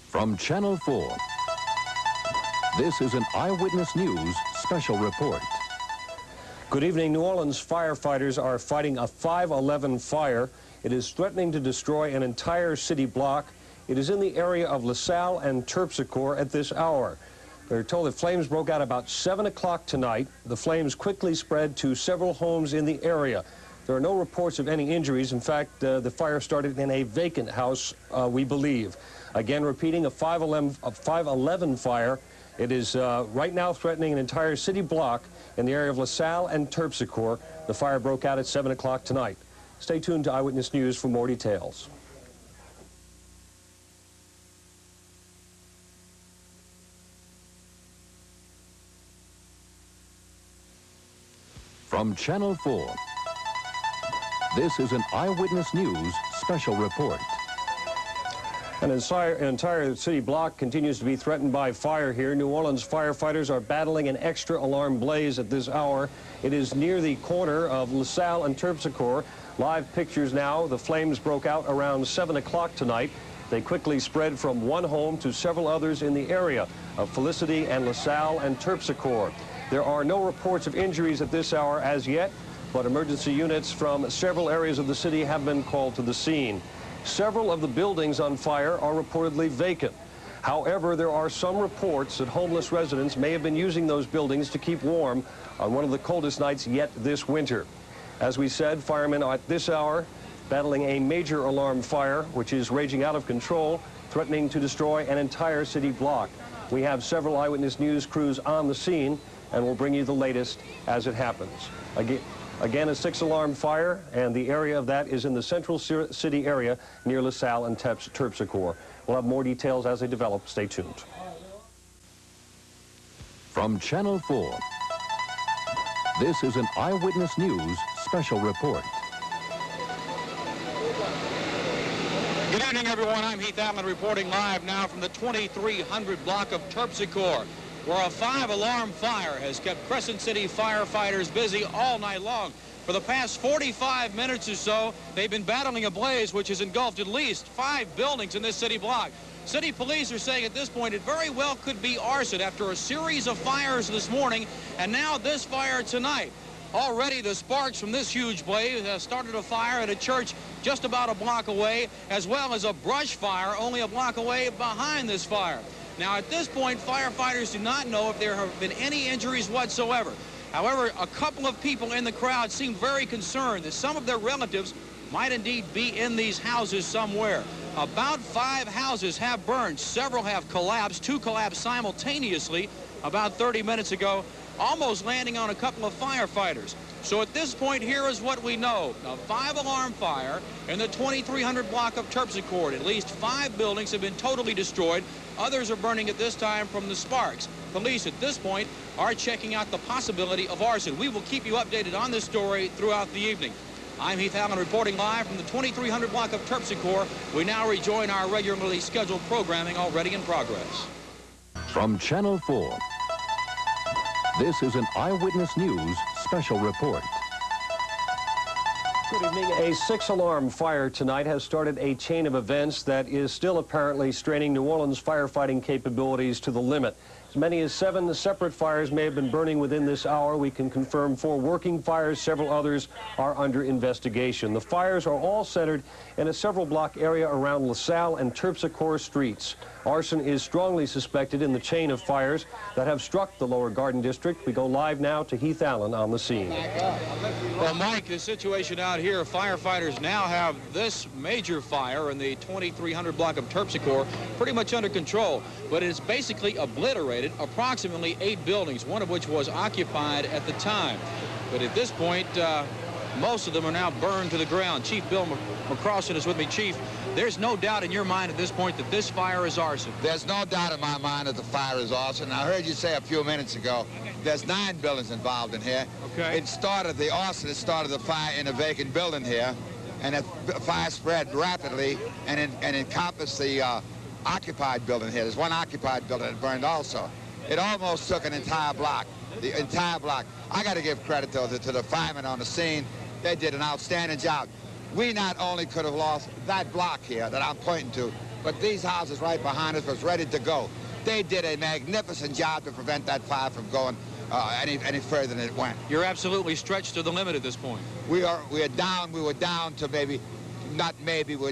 From Channel 4, this is an Eyewitness News special report. Good evening. New Orleans firefighters are fighting a 511 fire. It is threatening to destroy an entire city block. It is in the area of LaSalle and Terpsichore at this hour. They're told that flames broke out about 7 o'clock tonight. The flames quickly spread to several homes in the area. There are no reports of any injuries. In fact, the fire started in a vacant house, we believe. Again, repeating, a 511 fire. It is right now threatening an entire city block in the area of LaSalle and Terpsichore. The fire broke out at 7 o'clock tonight. Stay tuned to Eyewitness News for more details. From Channel 4, this is an Eyewitness News special report. An entire city block continues to be threatened by fire here. New Orleans firefighters are battling an extra alarm blaze at this hour. It is near the corner of LaSalle and Terpsichore. Live pictures now. The flames broke out around 7 o'clock tonight. They quickly spread from one home to several others in the area of Felicity and LaSalle and Terpsichore. There are no reports of injuries at this hour as yet, but emergency units from several areas of the city have been called to the scene. Several of the buildings on fire are reportedly vacant. However, there are some reports that homeless residents may have been using those buildings to keep warm on one of the coldest nights yet this winter. As we said, firemen are at this hour battling a major alarm fire, which is raging out of control, threatening to destroy an entire city block. We have several Eyewitness News crews on the scene, and we'll bring you the latest as it happens. Again, a 6-alarm fire, and the area of that is in the central city area near LaSalle and Terpsichore. We'll have more details as they develop. Stay tuned. From Channel 4, this is an Eyewitness News special report. Good evening, everyone. I'm Heath Allen reporting live now from the 2300 block of Terpsichore, where a 5-alarm fire has kept Crescent City firefighters busy all night long. For the past 45 minutes or so, they've been battling a blaze which has engulfed at least 5 buildings in this city block. City police are saying at this point it very well could be arson after a series of fires this morning, and now this fire tonight. Already the sparks from this huge blaze has started a fire at a church just about a block away, as well as a brush fire only a block away behind this fire. Now, at this point, firefighters do not know if there have been any injuries whatsoever. However, a couple of people in the crowd seem very concerned that some of their relatives might indeed be in these houses somewhere. About 5 houses have burned. Several have collapsed. 2 collapsed simultaneously about 30 minutes ago, almost landing on a couple of firefighters. So at this point, here is what we know. A 5-alarm fire in the 2300 block of Terpsichore. At least 5 buildings have been totally destroyed. Others are burning at this time from the sparks. Police at this point are checking out the possibility of arson. We will keep you updated on this story throughout the evening. I'm Heath Allen reporting live from the 2300 block of Terpsichore. We now rejoin our regularly scheduled programming already in progress. From Channel 4, this is an Eyewitness News special report. Good evening. A 6-alarm fire tonight has started a chain of events that is still apparently straining New Orleans firefighting capabilities to the limit. As many as 7 separate fires may have been burning within this hour. We can confirm 4 working fires. Several others are under investigation. The fires are all centered in a several-block area around LaSalle and Terpsichore streets. Arson is strongly suspected in the chain of fires that have struck the Lower Garden District. We go live now to Heath Allen on the scene. Well, Mike, the situation out here, firefighters now have this major fire in the 2300 block of Terpsichore pretty much under control, but it's basically obliterated approximately 8 buildings, one of which was occupied at the time. But at this point, most of them are now burned to the ground. Chief Bill McCrossen is with me. Chief, there's no doubt in your mind at this point that this fire is arson. There's no doubt in my mind that the fire is arson. I heard you say a few minutes ago, there's 9 buildings involved in here. Okay. It started the fire in a vacant building here, and the fire spread rapidly and encompassed the occupied building here. There's one occupied building that burned also. It almost took an entire block, the entire block. I got to give credit to the firemen on the scene. They did an outstanding job. We not only could have lost that block here that I'm pointing to, but these houses right behind us was ready to go. They did a magnificent job to prevent that fire from going any further than it went. You're absolutely stretched to the limit at this point. We were down to we're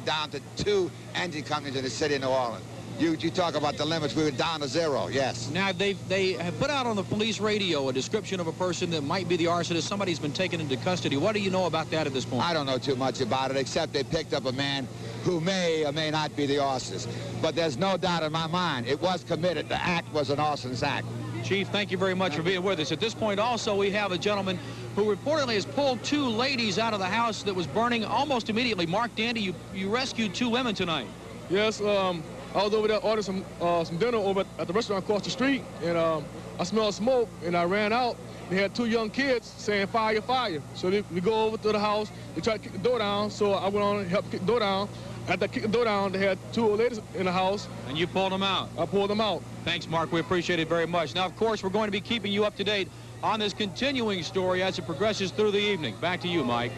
down to 2 engine companies in the city of New Orleans. You talk about the limits, we were down to 0, yes. Now, they have put out on the police radio a description of a person that might be the arsonist. Somebody's been taken into custody. What do you know about that at this point? I don't know too much about it, except they picked up a man who may or may not be the arsonist. But there's no doubt in my mind, it was committed. The act was an arsonist act. Chief, thank you very much for being with us. At this point, also, we have a gentleman who reportedly has pulled 2 ladies out of the house that was burning almost immediately. Mark Dandy, you rescued 2 women tonight. Yes, I was over there ordering some dinner over at the restaurant across the street, and I smelled smoke, and I ran out. They had 2 young kids saying, "Fire, fire." So we go over to the house. They tried to kick the door down, so I went on and helped kick the door down. After I kicked the door down, they had 2 old ladies in the house. And you pulled them out? I pulled them out. Thanks, Mark. We appreciate it very much. Now, of course, we're going to be keeping you up to date on this continuing story as it progresses through the evening. Back to you, Mike.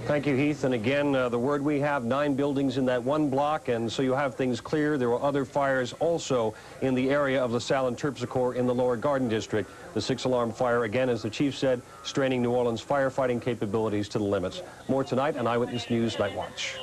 Thank you, Heath. And again, the word we have, 9 buildings in that one block, and so you have things clear. There were other fires also in the area of LaSalle and Terpsichore in the Lower Garden District. The 6-alarm fire, again, as the chief said, straining New Orleans firefighting capabilities to the limits. More tonight on Eyewitness News Night Watch.